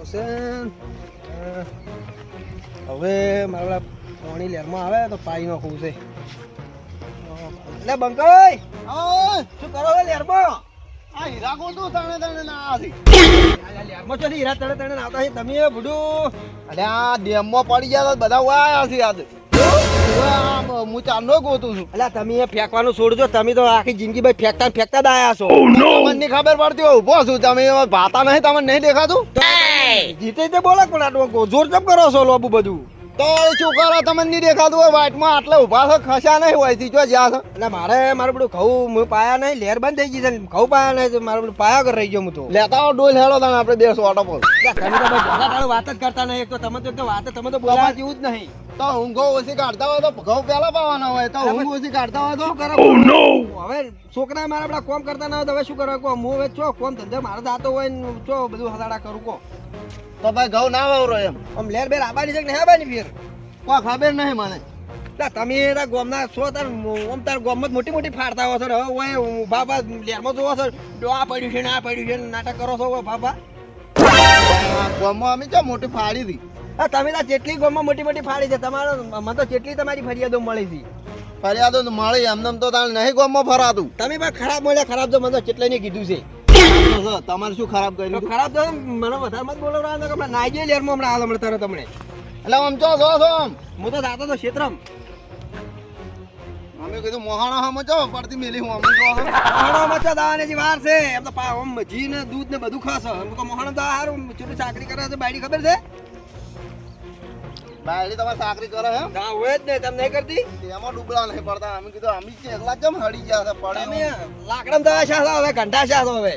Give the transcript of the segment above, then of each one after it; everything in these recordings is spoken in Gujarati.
આવશે હવે મારા પાણી લેરમાં આવે તો પાઈ નાખવું છે એટલે બંકાઈ શું કરો છો લેરમાં આ હીરા ગોતું તણે તણે ના આથી લેરમાં છો ને હીરા તણે તણે આવતા છે તમે બુડું અરે આ ડેમમાં પડી ગયા તો બધા વાયા છે આજે હું ચાંદો ગોતું છું એટલે તમે એ ફેંકવાનું છોડજો તમે તો આખી જિંદગી ભાઈ ફેંકતા ફેંકતા જ આયા છો તમને ખબર પડતી હોય ઉભો છું તમે ભાતા નહીં તમને નહીં દેખાતું જીતે તે બોલે પણ આટલું જોર જપ કરો છો લોબુ બધું તો શું કરો તમને નહીં દેખાતું હોય વાટમાં આટલે ઉભા છો ખસ્યા નહીં હોય થી જો જ્યાં છો એટલે મારું બધું ઘઉં હું પાયા નહીં લહેર બંધ થઈ ગઈ છે ઘઉં પાયા નહીં મારું બધું પાયા કર રહી ગયો હું તો લેતા આવો ડોલ હેડો તને આપણે બેસો ઓટો પર તમે તો ભાઈ વાત જ કરતા નહીં એક તો તમે તો વાત તમે તો બોલવા જેવું જ નહીં તો ઊંઘો ઓછી કાઢતા હોય તો ઘઉં પેલા પાવાના હોય તો ઊંઘ ઓછી કાઢતા હોય તો શું કરો હવે છોકરા મારા બધા કોમ કરતા ના હોય તો હવે શું કરવા કહો હું હવે ચો કોમ ધંધો મારે દાતો હોય ને ચો બધું હદાડા કરું કહો તો ભાઈ ઘઉં ના વાવરો એમ આમ લેર બેર આબાની છે કે નહીં આબાની ફેર કોઈ ખબર નહીં મને તમે એના ગોમના છો તાર આમ તાર ગોમમાં મોટી મોટી ફાડતા હો છો હવે ઓય બાબા લેરમાં જોવો છો આ પડ્યું છે ને આ પડ્યું છે નાટક કરો છો બાબા ગામમાં અમે ચો મોટી ફાડી હતી હા તમે તો જેટલી ગોમમાં મોટી મોટી ફાડી છે તમારો મને તો જેટલી તમારી ફરિયાદો મળી હતી ફરિયાદો મળી એમને તો તાર નહીં ગામમાં ફરાતું તમે પણ ખરાબ મળ્યા ખરાબ તો મને તો કેટલાય ને કીધું છે તમારે શું ખરાબ કર્યું ખરાબ તો મને વધારે મત બોલાવડા હમણાં નાઈ જઈએ લેરમાં હમણાં હાલ હમણાં તરત તમને એટલે આમ ચો જો છો આમ હું તો જાતો તો ક્ષેત્રમ અમે કીધું મોહાણા હમ ચો પડતી મેલી હું અમે જો મોહાણા મચા દાવાની જે વાર છે એમ તો આમ ઘી ને દૂધ ને બધું ખાશે એમ તો મોહાણા તો હારું છોટું ચાકરી કરે છે બાયડી ખબર છે બાયડી તમારે ચાકરી કરે હે ના હોય જ ને તમે નહીં કરતી એમાં ડૂબળા નહીં પડતા અમે કીધું અમે એકલા કેમ હડી ગયા છે તમે પડે લાકડમ તો શાસો હવે ઘંટા શાસો હવે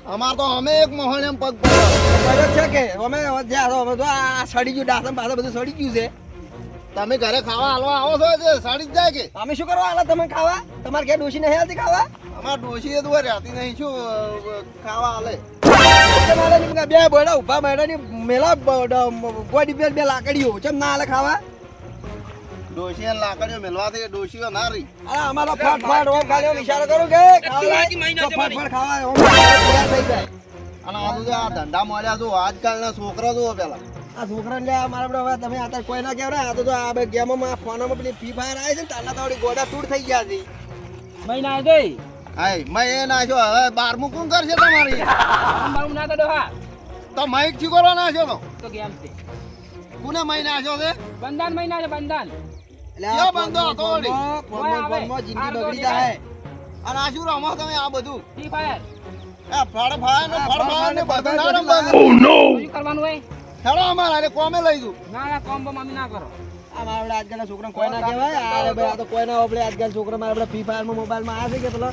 અમાર તો અમે એક મોહણ એમ પગ પડ્યો છે કે અમે જ્યાં અમે તો આ સડી ગયું ડાસમ પાસે બધું સડી ગયું છે તમે ઘરે ખાવા હાલવા આવો છો જે સડી જ જાય કે અમે શું કરવા હાલ તમે ખાવા તમારે ઘેર ડોશી નહીં હાલતી ખાવા અમાર ડોશી એ તો રહેતી નહીં શું ખાવા હાલે બે બોડા ઉભા બેડા મેલા બોડી બે લાકડીઓ ચમ ના હાલે ખાવા ડોશી લાકડીઓ મેલવાથી ડોશીઓ ના રહી અરે અમારો ફટ ફટ ઓમ ખાલી ઓમ ઈશારો કરું કે ખાવા ફટ ફટ ખાવા ઓમ તૈયાર થઈ જાય અને આ તો આ ધંધા મળ્યા તો આજકાલના છોકરા જો પેલા આ છોકરાને લે મારા બધા હવે તમે આ કોઈ ના કહેવાય આ તો આ બે ગેમમાં ફોનમાં પેલી ફ્રી ફાયર આવી છે ને તાલા તો ગોડા તૂટ થઈ ગયા છે મહિના ગઈ હાય મેં એ નાખ્યો હવે 12મું કોણ કરશે તમારી બારું ના કડો હા તો મૈક છી કરો નાખ્યો તો કેમ છે કોને મૈ નાખ્યો છે બંધાન મહિના છે બંધાન ક્યાં બંધો હતો ઓડી? ફોનમાં જિંદગી બગડી જાય અને આ શું રમો તમે આ બધું ફ્રી ફાયર આ ફળ ને બધું ના રમવાનું શું કરવાનું હોય હેડો અમારે અરે કોમે લઈ જઉં ના ના કોમ બમ અમે ના કરો આ મારા આજકાલના છોકરા કોઈ ના કહેવાય અરે ભાઈ આ તો કોઈ ના આપણે આજકાલ છોકરા મારા ફ્રી ફાયરમાં મોબાઈલમાં આ છે કે પેલો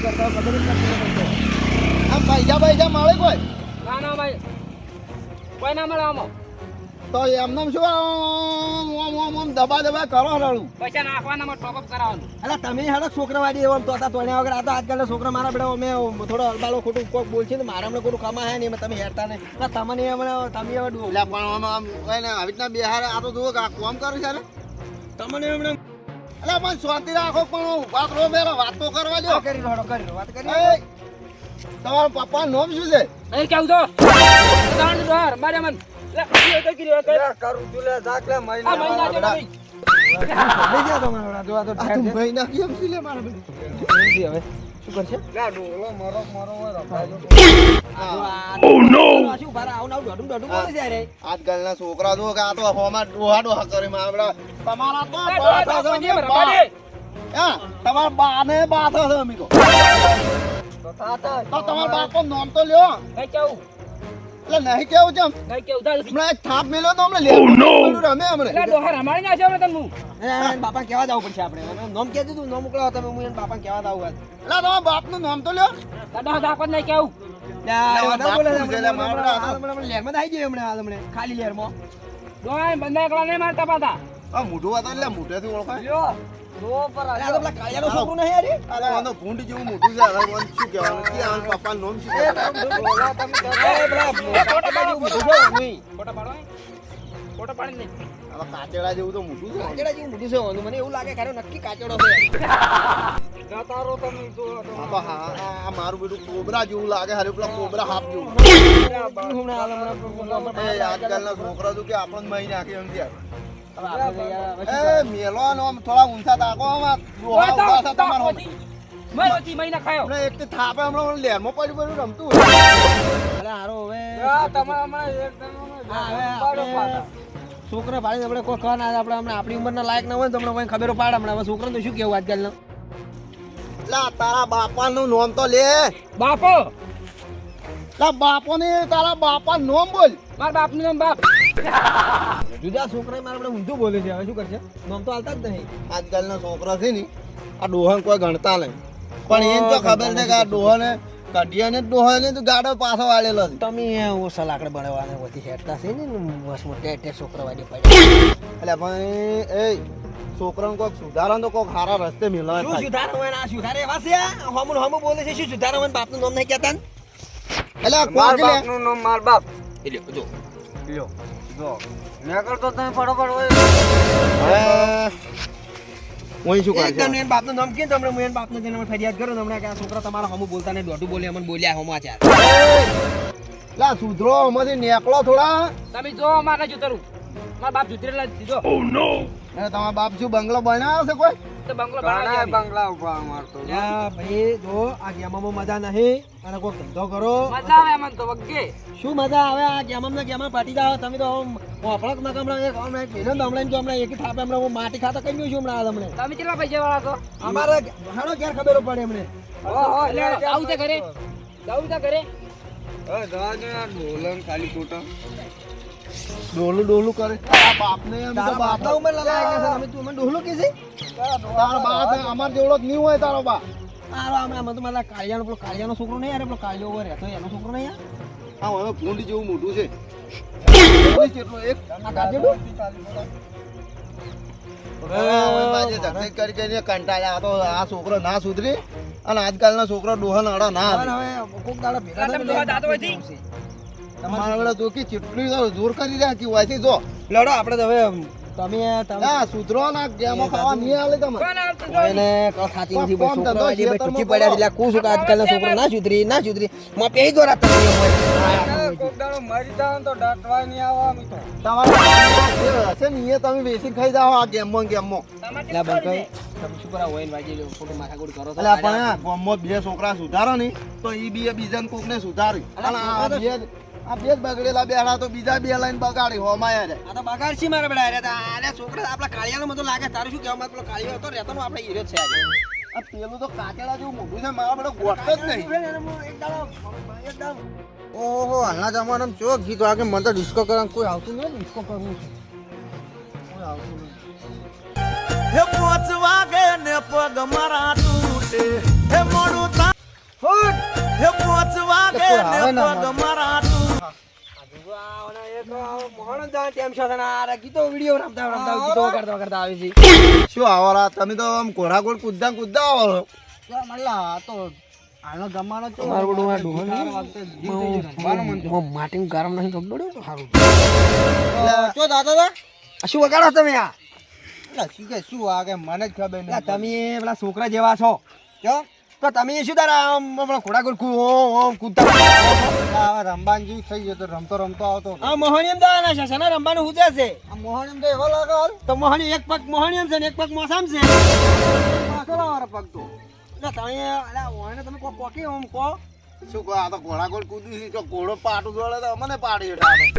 કરતા ખબર જ નથી આમ પૈસા મળે કોઈ ના ના ભાઈ કોઈ ના મળે આમાં તો એમને શું આમ દબા કરો રડું પૈસા નાખવાના ટોપઅપ કરાવવાનું અલા તમે હેડો છોકરા વાળી એમ તોતા તોડ્યા વગર આ તો આજકાલના છોકરા મારા બેડા અમે થોડો અલબાલો ખોટું કોક બોલશે ને મારા હમણાં ખોટું કમા હે ને તમે હેરતા નહીં તમને હમણાં તમે હવે એટલે પણ આમ કઈ ને આવી રીતના બિહાર આ તો જુઓ કે આ કોમ કરે છે ને તમને હમણાં એટલે પણ શાંતિ રાખો પણ ઉભા કરો પેલા વાત તો કરવા દો કરી રહો વાત કરી એ, તમારા પપ્પા નામ શું છે અહીં કેવું તો દાણ દોર મારે મન લે કીધું તો કીધું કર કરું તું લે જાક લે આ મહિના છે ભાઈ લઈ જા તમારા જોવા તો આ તું મહિના કેમ છે લે મારા બેટી હવે શું કરશે આજકાલના છોકરા જો કે આ તો હોમાં ડોહા કરે મારા તમારા તો તમારા બાને બાથા છે અમી તો તમારા બાપો નામ તો લ્યો કઈ કેવું એટલે નહીં કેવું છે કઈ કેવું તાલ હમણાં એક થાપ મેલ્યો તો હમણાં રમે હમણાં લે ડોહા રમાડી ના છે હવે તને બાપા કેવા જવું પડશે આપણે નોમ કે દીધું નોમ મોકલાવો તમે હું એને બાપા કેવા આવું એટલે તમારા બાપનું નામ તો લ્યો કડો દાખવત નહીં કેવું ખાલી લેરમાં ડોહા બંધા એકલા નહીં મારતા પાતા આ મોઢું હતા એટલે મોઢેથી ઓળખાય છોકરું નહીં યાર અરે આનો ભૂંડ જેવું મોઢું છે હવે મને શું કહેવાનું કે આ પપ્પાનું નામ શું ફોટો પાડો ફોટો પાડી નહીં હવે હવે કાચેડા જેવું તો મોટું છે કાચેડા જેવું મોટું છે ઓનું. મને એવું લાગે ખરો નક્કી કાચેડો છે. તારો તમે જો હા તો હા આ મારું બેટું કોબરા જેવું લાગે હારે પેલા કોબરા હાફ જેવું એ આજકાલના છોકરા તો કે આપણને મહી નાખે એમ ત્યાં એ મેલો નો આમ થોડા ઊંચા તાકો આમાં ડોહા ઉભા છે તમારો મારોથી મહિના ખાયો આપણે એક થાપે હમણાં લેરમાં પડ્યું પડ્યું રમતું અરે હારો હવે તમારા છોકરા ભાઈ આપણે કોઈ કહા ના આપણે હમણાં આપણી ઉંમરના લાયક ના હોય ને તો તમને કોઈ ખબર પાડે હમણાં હવે છોકરાને તો શું કેવું આજકાલનું. લા તારા બાપાનું નામ તો લે બાપો લા બાપો ને તારા બાપા નામ બોલ મારા બાપનું નામ બાપ જુદા છોકરા મારે આપણે ઊંધું બોલે છે હવે શું કરશે નામ તો હાલતા જ નહીં. આજકાલના છોકરા છે ને આ ડોહાને કોઈ ગણતા નહીં પણ એને તો ખબર છે કે આ ડોહાને કઢિયાને ડોહાને તો ગાડો પાછો વાળેલો છે તમે ઓછા લાકડે બનાવવાને બધી હેઠતા છે ને મસ્ત મોટે છોકરા વાડી પડે એટલે ભાઈ એ છોકરાને કોઈક સુધારો તો કોઈક સારા રસ્તે મિલાવે શું સુધારો હોય ને આ સુધારે એવા છે હમું હમું બોલે છે શું સુધારો હોય ને બાપનું નામ નહીં કહેતા ને? એટલે માર કોક લે બાપનું નામ માર બાપ એટલે જો લ્યો જો મેં કરતો તમે ફટાફટ હોય હું શું એકદમ કરશે એન બાપનું નામ કે તમને હું એન બાપને જઈને ફરિયાદ કરું ને હમણાં કે આ છોકરા તમારા હમું બોલતા ને દોઢું બોલે અમને બોલ્યા સમાચાર. લા સુધરો અમારી નેકળો થોડા તમે જો મારે જુતરું મારા બાપ જુતરેલા દીધો અને તમારા બાપ શું બંગલો બનાવ્યો છે કોઈ તો બંગલો બનાવ્યો બંગલા ઉપર મારતો યા ભાઈ જો આ ગેમામાં મજા નહીં અને કોઈ ધંધો કરો. મજા આવે મને તો વગે શું મજા આવે આ ગેમામાં પાટી જાઓ તમે તો ઓફળક ના હમણાં એક હમણાં એક મહિનો હમણાં જો હમણાં એક થાપે હમણાં હું માટી ખાતા કઈ છું હમણાં હમણે તમે કેટલા પૈસા વાળા છો અમારે હાડો ક્યારે ખબર પડે એમને ઓહો એટલે આવું છે ઘરે જાવું છે ઘરે ડોલું ડોલું કરે તારા બાપને એમ તો તારા બાપ બાપના ઉંમર લાયક નથી તમે તું મને ડોહલું કે છે તારો બાપ અમાર જેવડો જ નહીં હોય તારો બાપ આરો હમણાં તો મારા કાળિયાનો પેલો કાળિયાનો છોકરો નહીં યાર પેલો કાળિયો ઉપર રહેતો એનો છોકરો નહીં યાર હા હવે ભૂંડી જેવું મોટું છે કેટલું એક આ ગાજેડું કરી કરીને કંટાળ્યા આ તો આ છોકરો ના સુધરી અને આજકાલના છોકરો ડોહા નાડા ના પણ હવે કોક દાડા ભેગા તમે થઈને ડોહા દાંતો હોય તમારા વડે તો કે કેટલી જોર કરી રહ્યા કે વાયથી જો લડો આપણે તો હવે તમે ના સુધરો ના ગેમો ખાવા નહીં આલે તમે કોણ આવતું એને કઈ ખાતી નથી કોમ છોકરા ધંધો આજે ખેતરમાં ટૂંકી પડ્યા એટલે કું છું કે આજકાલના છોકરા ના સુધરી માં પેહી દો રાત કોક દાડો મરી જાવ તો દાટવા નહીં આવો અમે તો તમારા હશે ને એ તમે બેસી ખાઈ જાઓ આ ગેમમાં લા બંકાઈ તમે શું કરા હોય ને વાજી ફોટો માથાકૂટ કરો એટલે પણ આ ગામમાં બે છોકરા સુધારો ને તો ઈ બી બીજાને કોકને સુધારી અને આ બે જ બગડેલા બેડા તો બીજા બે લાઈન બગાડી હોમાયા છે આ તો બગાડ છે મારા બેડા અરે આલે છોકરા આપણા કાળિયાનો મતો લાગે તારું શું કહેવા પેલો કાળિયો હતો રહેતો નો આપણે હીરો જ છે આજે આ પેલું તો કાચેડા જેવું મોટું છે મારા બેડો ગોઠતો જ નહીં એકદમ ઓહો હાલના જમાનામાં ચો ગીત વાગે મને તો ડિસ્કો કરવાનું કોઈ આવતું નહીં ડિસ્કો કરવું છે કોઈ આવતું નહીં હે પોચ વાગે ને પગ મારા તૂટે હે મોડું થા ફૂટ હે પોચ વાગે ને પગ મારા તૂટે શું આવરા તમે તો આમ ઘોડાઘોડ કૂદતા આવો હાલનો જમાનો માટી ગરમ નહીં ગબડ્યું સારું ચો દાદા શું વગાડો તમે આ શું વાગે મને જ ખબર નહીં તમે પેલા છોકરા જેવા છો તો તમે શું તારા ઘોડાઘોડ કૂદતા રંબાનજી થઈ ગયો તો રમતો રમતો આવતો આ મોહણીયમ દાવાના છે સના રંબાનું હુજે છે આ મોહન તો એવો લાગે હાલ તો મોહણી એક પગ મોહણીયમ છે ને એક પગ મોસામ છે પાછો લાવવાનો પગ તો એટલે તમે અલા ઓને તમે કોકી ઓમ કો શું કહો આ તો ઘોડાઘોડ કૂદી છે તો ઘોડો પાટું જોડે તો અમને પાડી ઉઠાડે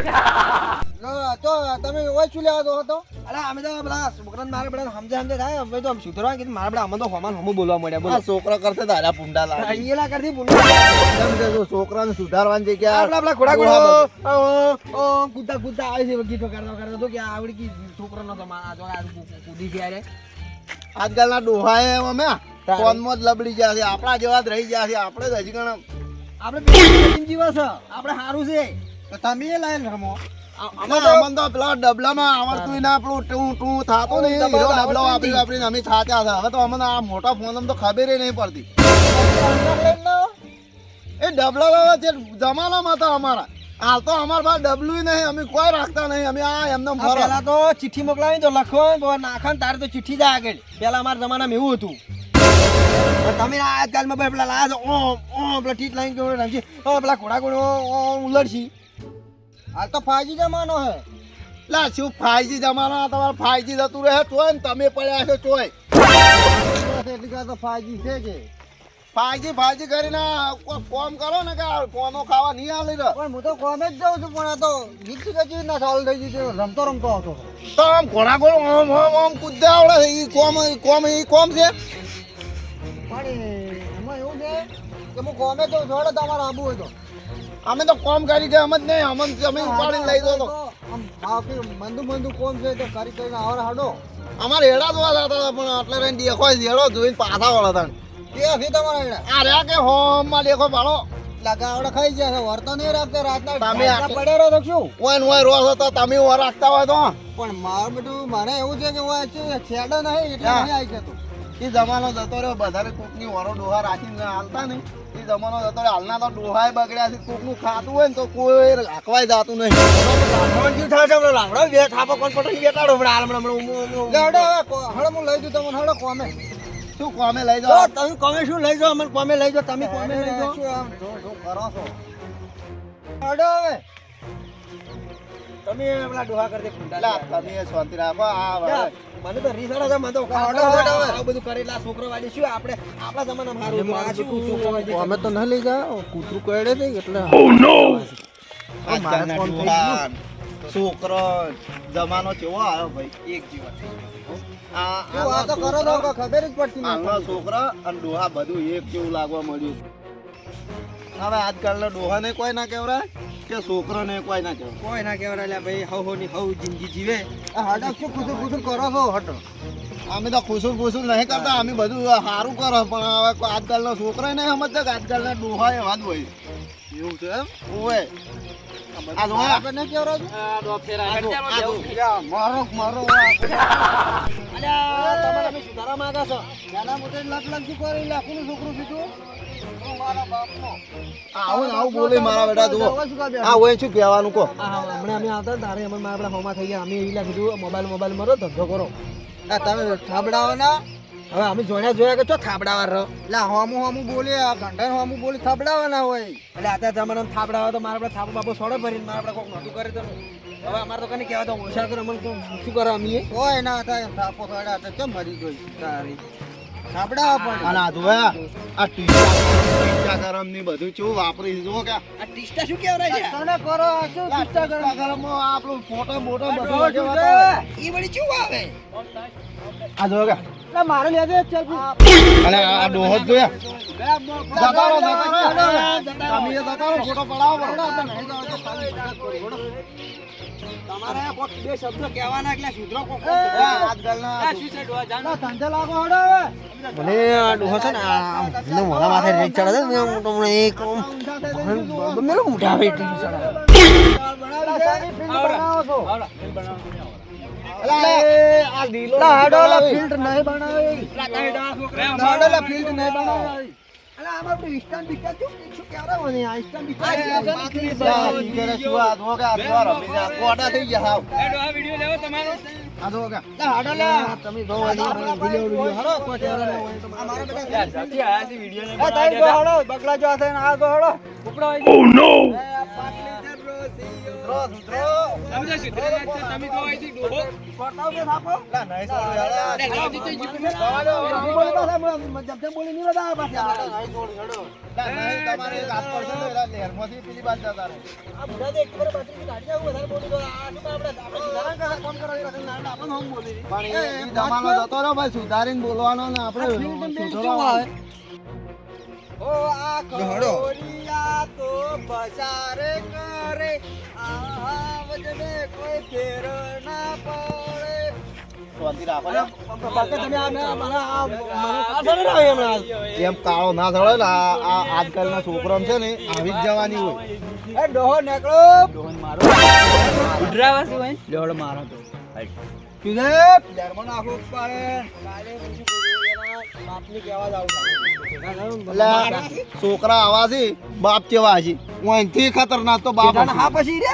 તો તમે ઓય ચૂલે આવતો હતો અલા અમે તો પેલા છોકરાને મારે બધા સમજે થાય અમે તો સુધરવા કીધું મારે બધા અમે તો હોમાન હમું બોલવા મળ્યા બોલો આ છોકરા કરતા તારા પુંડા લાગે એલા કરતી બોલ છોકરાને સુધારવાની જગ્યા આપડા આપડા ઘોડા કૂદતા કૂદતા આવે છે ગીતો કરતા તો કે આવડી કી છોકરો નો તો કૂદી છે યાર આજકાલના ડોહાએ અમે ફોનમાં જ લબડી ગયા છે આપણા જેવા જ રહી ગયા છે આપણે જ હજી ગણ આપણે જીવા છે આપણે સારું છે તમે એ લાઈન રમો અમન તો પેલા ડબલામાં આવડતું ના પેલું ટું ટું થાતો ને હીરો ડબલો આપણી અમે થાત્યા હતા હવે તો અમને આ મોટા ફોન તો ખબર નહીં પડતી એ ડબલા જે જમાનામાં હતા અમારા હાલ તો અમારા પાસે ડબલું નહીં, અમે કોઈ રાખતા નહીં, અમે આ એમને આ ફરો. પેલા તો ચિઠ્ઠી મોકલાવી તો લખો તો નાખો ને તારે તો ચિઠ્ઠી જાય આગળ. પેલા અમારા જમાનામાં એવું હતું. પણ તમે આજકાલમાં ભાઈ પેલા લાયા છો ઓમ પેલા ટીટ લાઈન કેવું રમશી પેલા ઘોડા ઘોડો ઉલડશી. હાલ તો 5G જમાનો હે. લા શું 5G જમાનો, તમારે 5G જતું રહે તોય ને તમે પડ્યા છો તોય. એટલી વાર તો 5G છે કે 5G કરીને કોમ કરો ને કે કોનો ખાવા નહીં આલી રહ્યો. પણ હું તો કોમે જ જાઉં છું પણ આ તો ગીત કચી ના ચાલુ થઈ ગયું રમતો રમતો આવતો. તો આમ ઘોડા ઘોડ ઓમ કૂદે આવડે છે. ઈ કોમ છે. પણ એમાં એવું છે કે હું કોમે તો જોડે તમારે આબુ હોય તો અમે તો કોમ કરી કે અમ જ નહીં, અમને તમે ઉપાડીને લઈ દો તો મંદુ કોમ છે તો કરી કરીને આવડે હાડો અમારે હેડા જોવા જતા હતા પણ આટલે રહીને દેખો હેડો જોઈને પાછા વળા હતા. તે હશે તમારા એડા આ રહ્યા કે હોમ માં દેખો ભાડો લગાવડે ખાઈ જાય વર્તો નહીં રાખતા રાતના તમે ઢાંચા પડ્યા રહો તો શું. ઓય ને ઓય રોજ હતો તમે ઓર રાખતા હોય તો પણ મારું બધું મને એવું છે કે ઓય છેડો નહીં એટલે હા. નહીં આવી જતું. એ જમાનો જતો રહ્યો. બધાને કોકની વરો ડોહા રાખીને હાલતા નહીં. એ જમાનો જતો રહ્યો. હાલના તો ડોહાય બગડ્યા છે. કોકનું ખાતું હોય ને તો કોઈ રાખવાય જાતું નહીં. લાકડો બે થાપો કોણ પટો બેટાડો હમણાં હમણાં હું લઈ દઉં તમને હડો કોમે. શું કોમે લઈ તો જાઓ? તમે કોમે શું લઈ જાઓ અમને કોમે લઈ જાઓ તમે કોમે લઈ જાઓ શું આમ જો કરો છો? હડો હવે તમે પેલા ડોહા કરી દે લા, તમે શાંતિ રાખો. આ યા, હવે મને તો રીસાડા છે મને તો હડો, હડો, હડો. આ બધું કરેલા છોકરો વાળી શું આપણે આપણા જમાનામાં હારું હતું. આ શું છોકરો વાળી અમે તો ન લઈ જાઓ કૂતરું કહેડે છે એટલે આજકાલના ડોહા, છોકરો જમાનો કેવો આવ્યો ભાઈ, એક જેવા થઈ ગયા. આ તો કરો તો ખબર જ પડતી હાલનો નથી. છોકરા અને ડોહા બધું એક જેવું લાગવા મળ્યું. હવે આજકાલના ડોહાને કોઈ ના કહેવાય કે છોકરાને કોઈ ના કહેવાય. કોઈ ના કહેવાય લ્યા ભાઈ હવ ની હવ જિંદગી જીવે આ હડક શું કુસુર કુસુર કરો છો હટો અમે તો ખુશું ખુશું નહીં કરતા, અમે બધું સારું કરો પણ હવે આજકાલના છોકરા નહીં સમજતા કે આજકાલના ડોહા એવા જ હોય. એવું છે એમ ઓય આ જો આપણે કેવરો છો મારો મારો અલ્યા તમારે અમે સુધારા માંગા છો નાના મોટા લખ લખ શું કરી લાખનું છોકરું કીધું મારા બાપનો આવું ને આવું બોલે મારા બેટા જુઓ. આ હોય શું કહેવાનું કહો? હમણાં અમે આવતા તારે અમે મારા હોમાં થઈ ગયા અમે એવી કીધું મોબાઈલ મરો ધંધો કરો આ તમે થાબડાવો ના હવે અમે જોયા કે ચો થાબડાવા રહો એટલે હોમું બોલે આ ઘંટા હોમું બોલે થાબડાવાના હોય એટલે અત્યારે જમાનામાં થાબડાવા તો મારા આપણે થાબો બાબો સોડે ભરીને મારા આપણે કોઈક નોતું કરે તો હવે અમારે તો કને કહેવા તો ઓછા કરે અમને શું કરો અમે કોઈ ના થાય થાપો સોડ્યા તો કેમ મરી ગઈ તારી થાબડાવા પણ અને આ જોયા આ ટીસ્ટા ગરમ ની બધું કેવું વાપરી જુઓ કે આ ટીસ્ટા શું કહેવાય છે તને કરો આ શું ટીસ્ટા ટીસ્ટા ગરમમાં આપણું ફોટો મોટો બધું ઈ વળી શું આવે આ જો કે એટલે મારે લેજે ચાલ અને આ ડોહો જ જોયા જતારો તમે જતારો ફોટો પડાવો તમારે કોક બે શબ્દો કહેવાના એટલે સુધરો કોક આજકાલના ધંધા લાગો હડો મને આ ડોહો છે ને મને મોઢા માથે રેટ ચડે છે હું તમને એક મેલો મોઢા વેટ ચડે આ દીલો હાડોલા ફિલ્ટર નહીં બનાવે હાડોલા ફિલ્ટર નહીં બનાવે અલા આમાં તો ઇન્સ્ટન્ટ બિકા શું કહેવાય મને આ ઇન્સ્ટન્ટ બિકા કોટા થઈ ગયા હાવ આ વિડિયો લેવો તમારો આ જો કે હાડોલા તમે જો વિડિયો હાડો કોઈ કહેવાય હોય તો અમારા બેટા જાતી આયા છે વિડિયો ને એ તાઈ ગો હાડો બગલા જો છે ને આ ગો હાડો ઉપડો આવી તમે તમે તો સુધરેલા જ છે તમે તો અહીંથી ડોહો પડતાવ કે થાપો લા નહીં સારું યાર અરે લાવજી તો જીપ બોલી નહીં બધા પાસે લા નહીં તમારે રાત પડશે તો એલા લહેરમાંથી પેલી બાજુ જતા રહે આ બુઢા દેખ પર બાટરી ગાડી જાવ વધારે બોલી તો આ શું આપણે સુધારણ કા કોમ કરાવી રાખે ના આપણે હોમ બોલી પણ એ જમાનો જતો રહ્યો ભાઈ, સુધારીને બોલવાનો ને આપણે સુધારવાનો. ઓ આ ખોડિયા તો બજારે કરે આવજને કોઈ ફેર ના પડે શાંતિ રાખો ને. બાકી તમે આ મારા આ મને પાછળ ના આવે હમણાં એમ કાળો ના થડે ને આ આજકાલના છોકરાઓ છે ને આવી જ જવાની હોય. એ ડોહો નીકળો ઉડરાવાસી હોય લેવડો મારો તો કીધે પ્લેરમાં નાખવું પડે કાલે પછી બાપને કહેવા જ આવું એટલે છોકરા આવા છે બાપ કેવા છે ઓયથી ખતરનાક તો બાપ હશે. હા પછી રે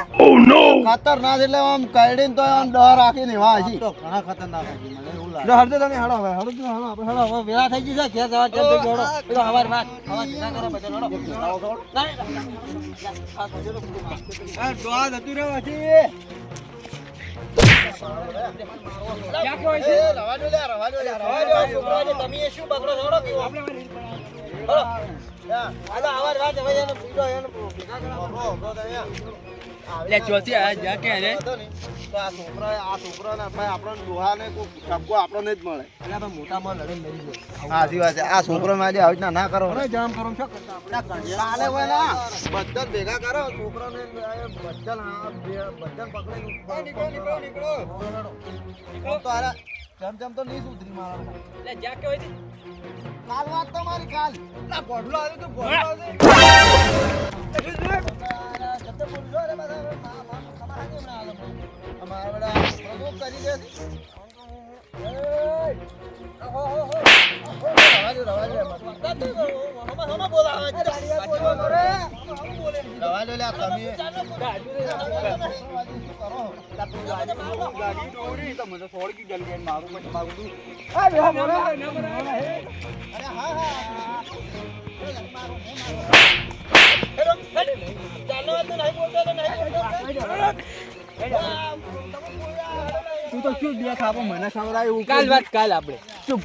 ખતરનાક એટલે આમ કઈડીને તો આમ ડર રાખીને એવા હશે. તો ઘણા ખતરનાક છે મને એવું લાગે હળદો તમે હળો હવે હળો તમે હળો આપણે હળો હવે વેળા થઈ ગઈ છે ઘેર જવા ચાલ થઈ ગયો હળો પેલો હવાર વાત હવાર ભેગા કરો બધા હળો આ ડોહા જતું રહ્યો પછી ક્યાં કોઈ છે રવા દો લે, રવા દો લે, રવા રવા દો. દો, છોકરા છે, તમે એ શું બગડો છો? હળો પીવો. હળો. હાલો, હવાર વાત હવે એને પીધો, એને ભેગા કરાવો. લે ચોથી આ જા કે રે તો આ છોકરાને ભાઈ આપણને ડોહાને કોઈ ઠપકો આપણને જ મળે. અલ્યા ભાઈ મોટા માં લડીને મરી ગયો. સાચી વાત છે. આ છોકરો આજે આવી રીતના ના કરો. અરે જામ કરો છો કરતા આપણે ચાલે હોય ના બધા જ ભેગા કરો છોકરાને બધા પકડે તો અરે જેમ તો નહીં સુધરી મારા લે જા કે હોય કાલ વાત તો મારી કાલ ના ગોઢલો આવ્યો તો ગોઢલો આવ્યો. જતો બોલજો રે બધા તમારા કેમ ના આવે અમારા બેટા પ્રમુખ કરી દે રવા દો લે આ તમે ગાડી દોરી તો મને થોડી કી જલ્દી મારું પછી મારું તું આ બેહો બોલો અરે હા હા તું તો શું બે ખાપો મને ખવડાય એવું કાલ વાત કાલ આપણે ચૂપ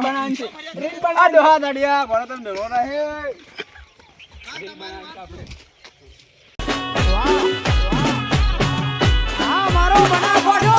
બનાન છે આ ડોહા દાડિયા ભરો તને મેળો રહે આ મારો બનાવો છો